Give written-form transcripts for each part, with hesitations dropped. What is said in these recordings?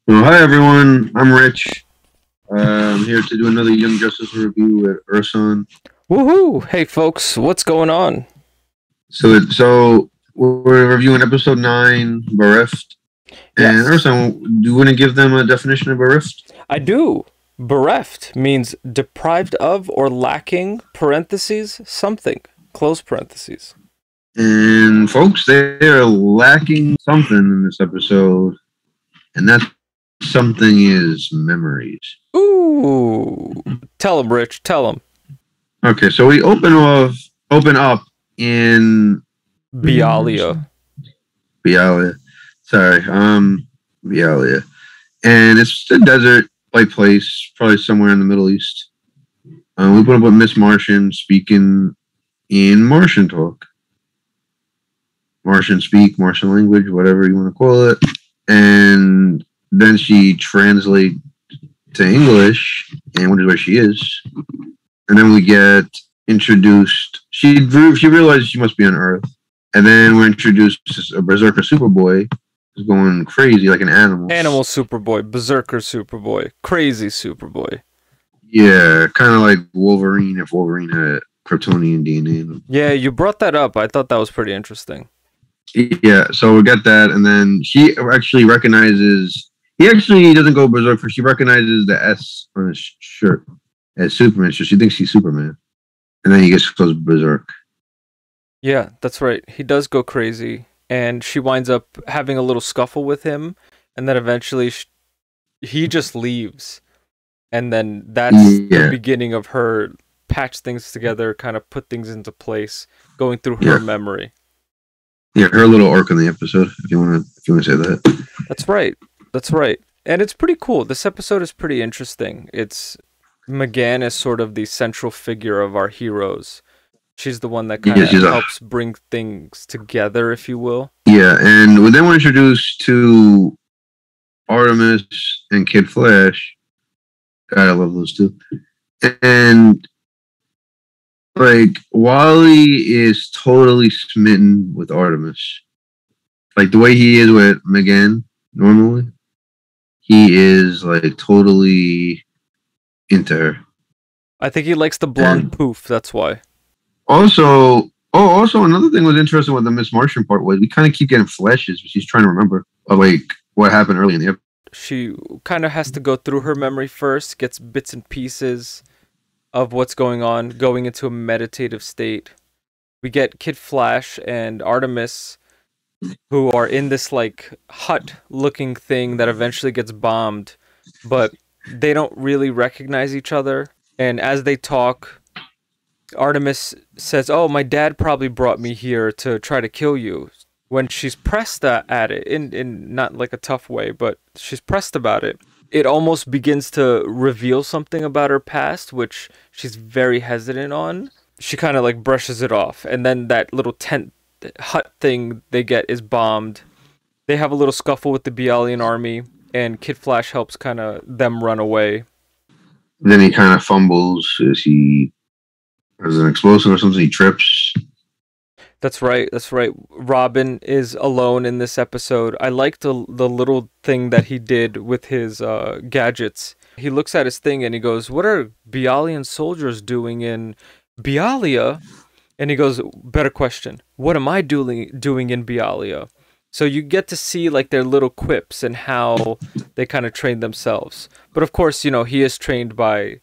Well, hi everyone. I'm Rich. I'm here to do another Young Justice review with Urson. Woohoo! Hey folks, what's going on? So we're reviewing episode 9, Bereft. And Yes, Urson, do you want to give them a definition of Bereft? I do. Bereft means deprived of or lacking, parentheses, something, close parentheses. And folks, they are lacking something in this episode, and that something is memories. Ooh. Tell him, Rich, tell him. Okay, so we open up in Bialia. Bialia. Sorry, Bialia. And it's a desert-like place, probably somewhere in the Middle East. We put up with Miss Martian speaking in Martian talk. Martian speak, Martian language, whatever you want to call it. And then she translates to English and wonders where she is. And then we get introduced. She realizes she must be on Earth. And then we're introduced to a Berserker Superboy who's going crazy like an animal. Animal Superboy, Berserker Superboy, Crazy Superboy. Yeah, kind of like Wolverine if Wolverine had Kryptonian DNA. Yeah, you brought that up. I thought that was pretty interesting. Yeah, so we get that, and then she actually recognizes. He actually doesn't go berserk, she recognizes the S on his shirt as Superman, so she thinks he's Superman, and then he goes berserk. Yeah, that's right. He does go crazy, and she winds up having a little scuffle with him, and then eventually he just leaves. And then that's the beginning of her patch things together, kind of put things into place, going through her memory. Yeah, her little arc in the episode, if you want to say that. That's right. That's right. And it's pretty cool. This episode is pretty interesting. It's McGann is sort of the central figure of our heroes. She's the one that kind of helps bring things together, if you will. Yeah, and then we're introduced to Artemis and Kid Flash. God, I love those two. And like Wally is totally smitten with Artemis. Like the way he is with McGann normally, he is like totally into her. I think he likes the blonde poof, that's why. Also another thing was interesting with the Miss Martian part was we kind of keep getting flashes, but she's trying to remember like what happened early in the episode. She kind of has to go through her memory first, gets bits and pieces of what's going on, going into a meditative state. We get Kid Flash and Artemis, who are in this like hut-looking thing that eventually gets bombed, but they don't really recognize each other. And as they talk, Artemis says, "Oh, my dad probably brought me here to try to kill you." When she's pressed at it, in not like a tough way, but she's pressed about it, it almost begins to reveal something about her past, which she's very hesitant on. She kind of like brushes it off, and then that little tent hut thing they get is bombed. They have a little scuffle with the Bialian army, and Kid Flash helps kind of them run away. Then he kind of fumbles as he has an explosive or something. He trips. That's right. That's right. Robin is alone in this episode. I liked the little thing that he did with his gadgets. He looks at his thing and he goes, "What are Bialian soldiers doing in Bialia?" And he goes, "Better question. What am I doing in Bialia?" So you get to see like their little quips and how they kind of train themselves. But of course, you know, he is trained by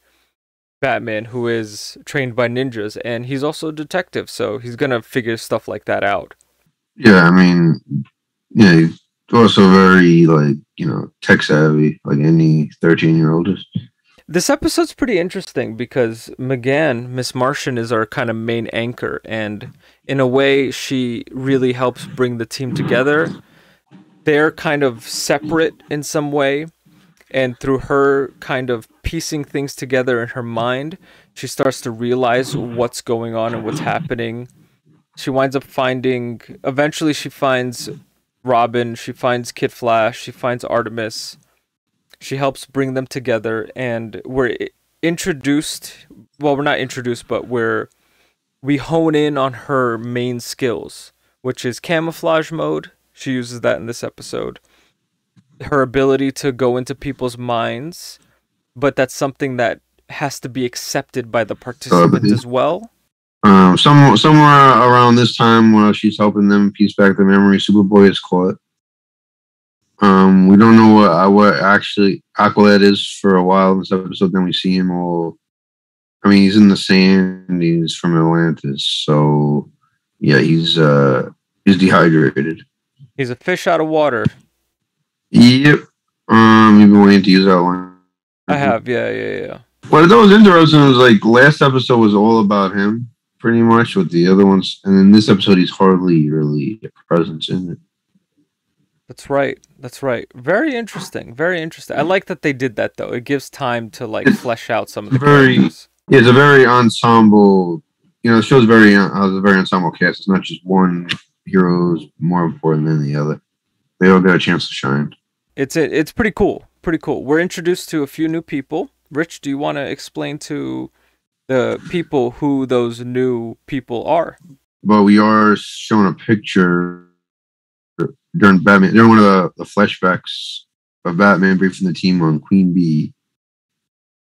Batman, who is trained by ninjas, and he's also a detective, so he's gonna figure stuff like that out. Yeah, I mean, yeah, he's also very like, you know, tech savvy, like any 13-year-old is. This episode's pretty interesting because McGann, Miss Martian, is our kind of main anchor, and in a way, she really helps bring the team together. They're kind of separate in some way, and through her kind of piecing things together in her mind, she starts to realize what's going on and what's happening. She winds up eventually she finds Robin, she finds Kid Flash, she finds Artemis. She helps bring them together, and we're introduced, well, we're not introduced, but we hone in on her main skills, which is camouflage mode. She uses that in this episode. her ability to go into people's minds, but that's something that has to be accepted by the participants as well. Somewhere around this time, while she's helping them piece back the memory, Superboy is caught. We don't know what actually Aqualad is for a while in this episode. Then we see him all. I mean, he's in the sand. He's from Atlantis, so yeah, he's dehydrated. He's a fish out of water. Yep. You've been waiting to use that line. I have, yeah. What that was interesting was like last episode was all about him, pretty much, with the other ones, and in this episode he's hardly really a presence in it. That's right. Very interesting. I like that they did that though. It gives time to like flesh out some of the characters. Yeah, it's a very ensemble. The show's a very ensemble cast. It's not just one hero is more important than the other. They all got a chance to shine. It's pretty cool. We're introduced to a few new people. Rich, do you want to explain to the people who those new people are? But we are shown a picture during one of the flashbacks of Batman briefing the team on Queen Bee.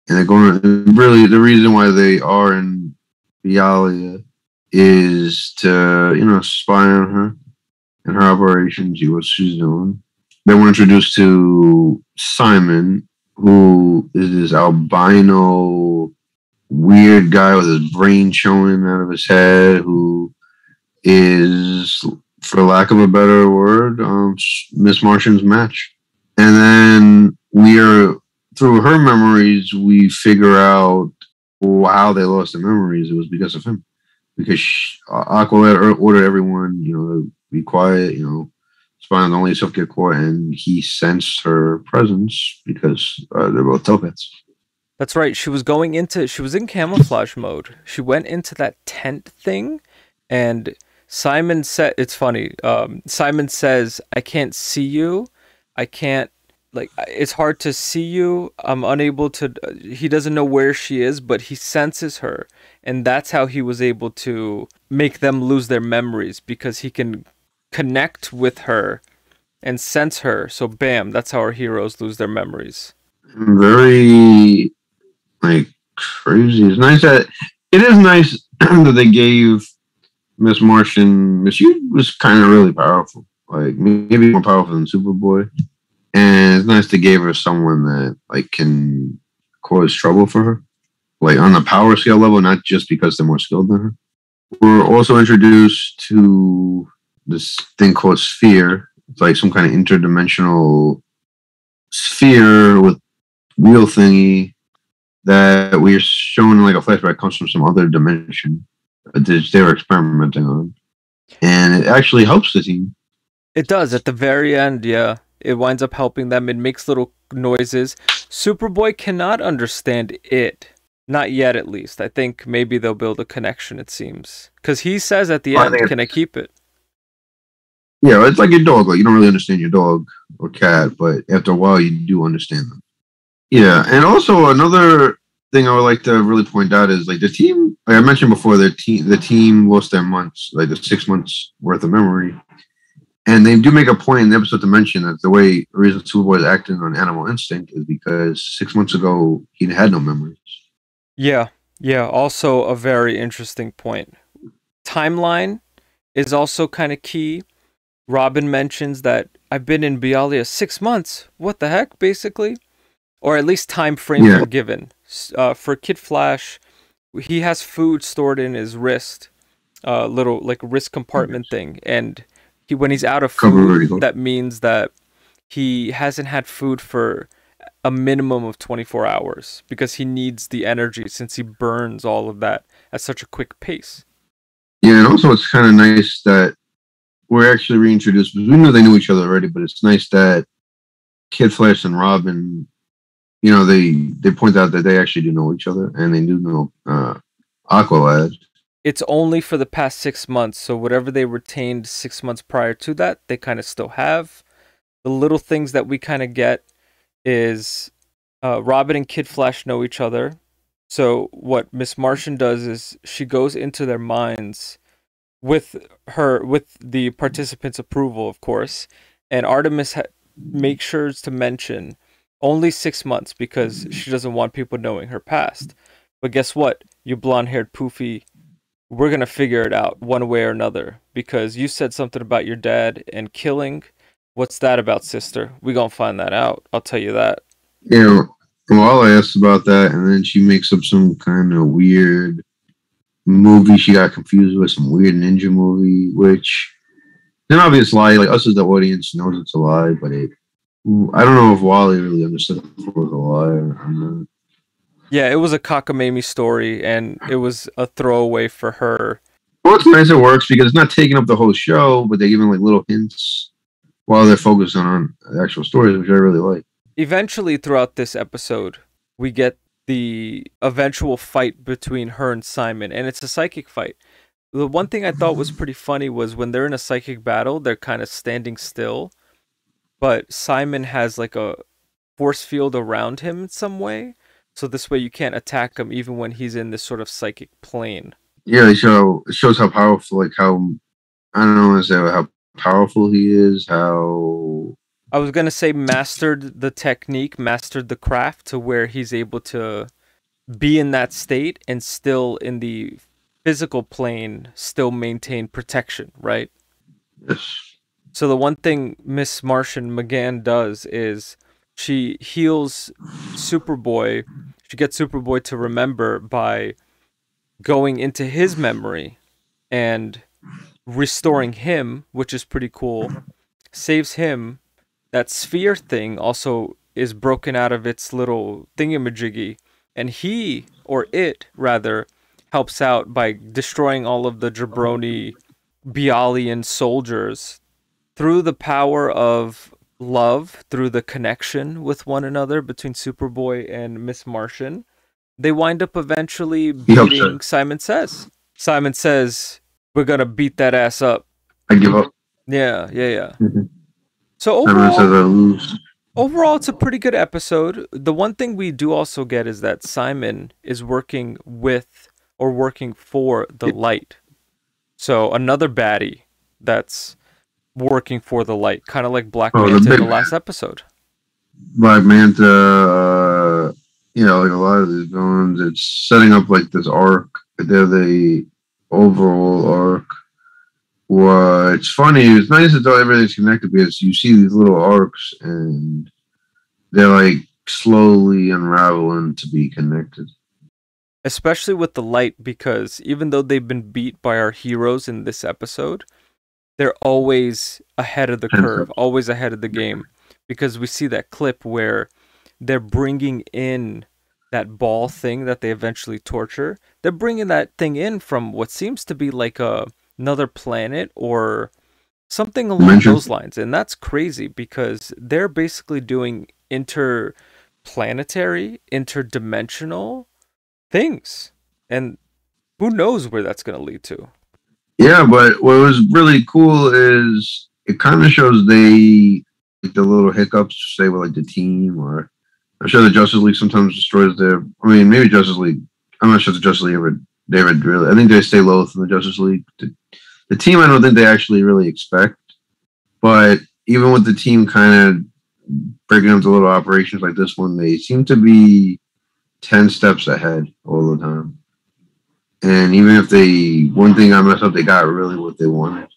And they're going really the reason why they are in Bialia is to, spy on her and her operations, see what she's doing. Then we're introduced to Simon, who is this albino weird guy with his brain showing out of his head, who is, for lack of a better word, Miss Martian's match. And then through her memories, we figure out how they lost their memories. It was because of him. Because Aqualad ordered everyone, to be quiet, Spine only yourself get caught, and he sensed her presence because they're both telepaths. That's right. She was in camouflage mode. She went into that tent thing, and Simon said, it's funny. Simon says, I can't see you. I can't, it's hard to see you. I'm unable to, he doesn't know where she is, but he senses her. And that's how he was able to make them lose their memories, because he can connect with her and sense her. So bam, that's how our heroes lose their memories. Very crazy. It is nice that they gave Miss Martian. She was kind of really powerful, maybe more powerful than Superboy. And it's nice they gave her someone that can cause trouble for her, on the power scale level, not just because they're more skilled than her. We're also introduced to this thing called Sphere. It's some kind of interdimensional sphere with wheel thingy that we're shown in a flashback comes from some other dimension that they were experimenting on. And it actually helps the team. It does. At the very end, yeah. It winds up helping them. It makes little noises. Superboy cannot understand it. Not yet, at least. I think maybe they'll build a connection, it seems. Because he says at the end, can I keep it? Yeah, it's like your dog. You don't really understand your dog or cat, but after a while, you do understand them. Yeah, and also another thing I would like to really point out is the team. I mentioned before, the team lost their months, the 6 months worth of memory, and they do make a point in the episode to mention that the reason Superboy is acting on animal instinct is because 6 months ago he had no memories. Yeah. Also, a very interesting point. Timeline is also kind of key. Robin mentions that I've been in Bialia 6 months. What the heck, basically? Or at least time frames are given. For Kid Flash, he has food stored in his wrist, little wrist compartment thing, and when he's out of food, that means that he hasn't had food for a minimum of 24 hours because he needs the energy since he burns all of that at such a quick pace. Yeah, and also it's kind of nice that we're actually reintroduced, because we knew they knew each other already, but it's nice that Kid Flash and Robin, they point out that they actually do know each other, and they do know Aqualad. It's only for the past 6 months, so whatever they retained 6 months prior to that, they kind of still have. The little things that we kind of get is Robin and Kid Flash know each other. So what Miss Martian does is she goes into their minds with the participants' approval, of course. And Artemis make sure to mention only 6 months because she doesn't want people knowing her past. But guess what? You blonde-haired poofy, we're gonna figure it out one way or another because you said something about your dad and killing. What's that about, sister? We gonna find that out. I'll tell you that. You know, well, I asked about that, and then she makes up some kind of weird movie she got confused with, some weird ninja movie, which an obvious lie. Like us as the audience knows it's a lie, but I don't know if Wally really understood if it was a lie or not. Yeah, it was a cockamamie story, and it was a throwaway for her. Well, it's nice it works because it's not taking up the whole show, but they're giving like little hints while they're focusing on the actual stories, which I really like. Eventually, throughout this episode, we get the eventual fight between her and Simon, and it's a psychic fight. The one thing I thought was pretty funny was when they're in a psychic battle, they're kind of standing still, but Simon has like a force field around him in some way, so this way you can't attack him even when he's in this sort of psychic plane. Yeah, it shows how powerful, like how I don't know want to say how powerful he is, how I was gonna say mastered the technique, mastered the craft to where he's able to be in that state and still in the physical plane still maintain protection, right? yes. So the one thing Miss Martian McGann does is she heals Superboy. She gets Superboy to remember by going into his memory and restoring him, which is pretty cool. Saves him. That sphere thing also is broken out of its little thingamajiggy, and he, or it rather, helps out by destroying all of the jabroni Bialian soldiers through the power of love, through the connection with one another between Superboy and Miss Martian. They wind up eventually beating Simon Says. Simon Says, we're gonna beat that ass up. I give up. Yeah. Mm-hmm. So Simon says I lose. overall, it's a pretty good episode. The one thing we do also get is that Simon is working with or working for the light. So another baddie that's working for the light, kind of like Black Manta in the last episode. Black Manta, like a lot of these villains, it's setting up like this arc. They're the overall arc. What's funny, it's nice that everything's connected because you see these little arcs and they're like slowly unraveling to be connected. Especially with the light, because even though they've been beat by our heroes in this episode, they're always ahead of the curve, always ahead of the game. Because we see that clip where they're bringing in that ball thing that they eventually torture. They're bringing that thing in from what seems to be like another planet or something along those lines. And that's crazy because they're basically doing interplanetary, interdimensional things. And who knows where that's going to lead to. Yeah, but what was really cool is it kind of shows the little hiccups, say with like the team, or I'm sure the Justice League sometimes destroys their. I mean, maybe Justice League. I'm not sure the Justice League ever really. I think they stay low from the Justice League. The team, I don't think they actually really expect. But even with the team kind of breaking into little operations like this one, they seem to be 10 steps ahead all the time. And even if one thing I messed up, they got really what they wanted.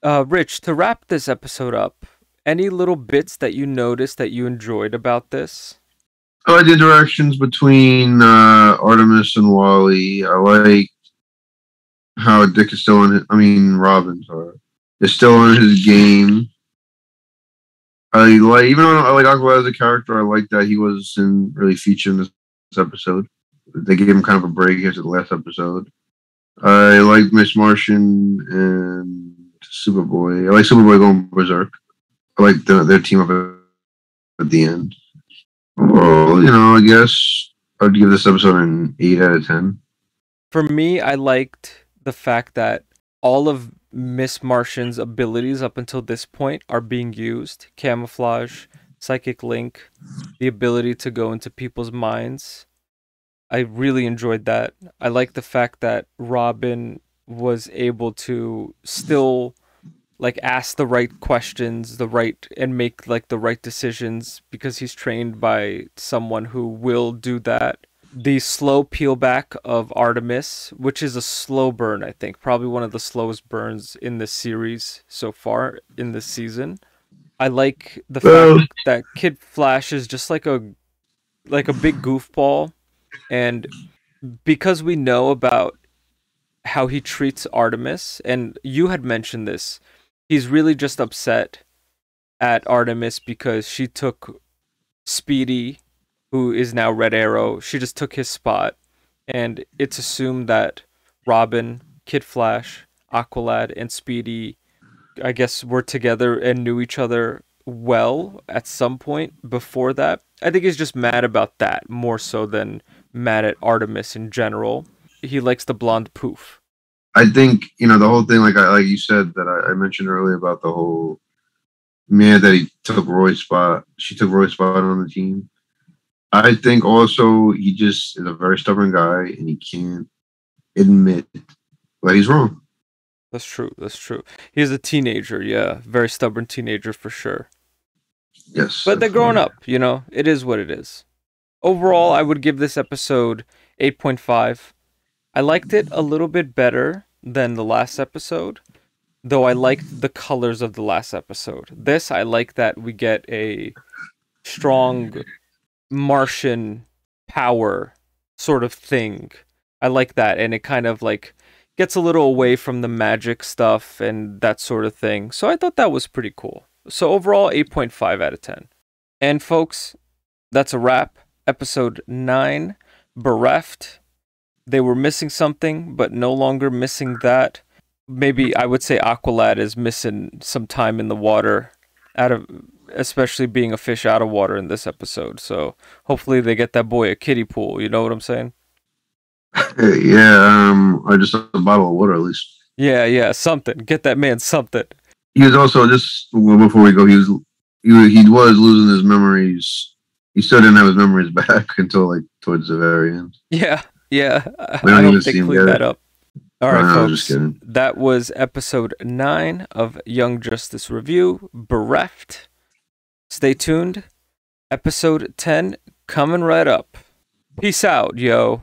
Rich, to wrap this episode up, any little bits that you noticed that you enjoyed about this? I like the interactions between Artemis and Wally. I like how Dick is still on Robin, is still on his game. Even though I like Aqua as a character, I like that he wasn't really featured in this episode. They gave him kind of a break after the last episode. I like Miss Martian and Superboy. I like Superboy going berserk. I like their team up at the end. Well, I guess I'd give this episode an 8 out of 10. For me, I liked the fact that all of Miss Martian's abilities up until this point are being used. Camouflage, psychic link, the ability to go into people's minds. I really enjoyed that. I like the fact that Robin was able to still like ask the right questions, and make like the right decisions because he's trained by someone who will do that. The slow peel back of Artemis, which is a slow burn, I think, probably one of the slowest burns in this series so far in this season. I like the fact Well, that Kid Flash is just like a big goofball, and because we know about how he treats Artemis, and you had mentioned this, he's really just upset at Artemis because she took Speedy, who is now Red Arrow. She just took his spot, and it's assumed that Robin, Kid Flash, Aqualad, and Speedy, I guess, were together and knew each other well at some point before that. I think he's just mad about that more so than mad at Artemis in general. He likes the blonde poof. I think the whole thing, like you said that I mentioned earlier about the whole man that he took Roy's spot. She took Roy's spot on the team. I think also he just is a very stubborn guy, and he can't admit that he's wrong. That's true. That's true. He's a teenager, yeah. Very stubborn teenager for sure. Yes, But they're growing definitely. up, It is what it is. Overall, I would give this episode 8.5. I liked it a little bit better than the last episode, though I liked the colors of the last episode. This, I like that we get a strong Martian power sort of thing. I like that, and it kind of like gets a little away from the magic stuff and that sort of thing. So I thought that was pretty cool. So overall, 8.5 out of 10. And folks, that's a wrap. Episode 9, Bereft. They were missing something, but no longer missing that. Maybe I would say Aqualad is missing some time in the water, especially being a fish out of water in this episode. So hopefully they get that boy a kiddie pool. You know what I'm saying? Yeah, or just a bottle of water at least. Yeah, something. Get that man something. He was also just before we go. He was losing his memories. He still didn't have his memories back until like towards the very end. Yeah. We I don't even hope they see him clean get that it. up. All right, I was just folks. kidding. That was episode 9 of Young Justice Review, Bereft. Stay tuned. Episode 10 coming right up. Peace out, yo.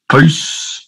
Peace.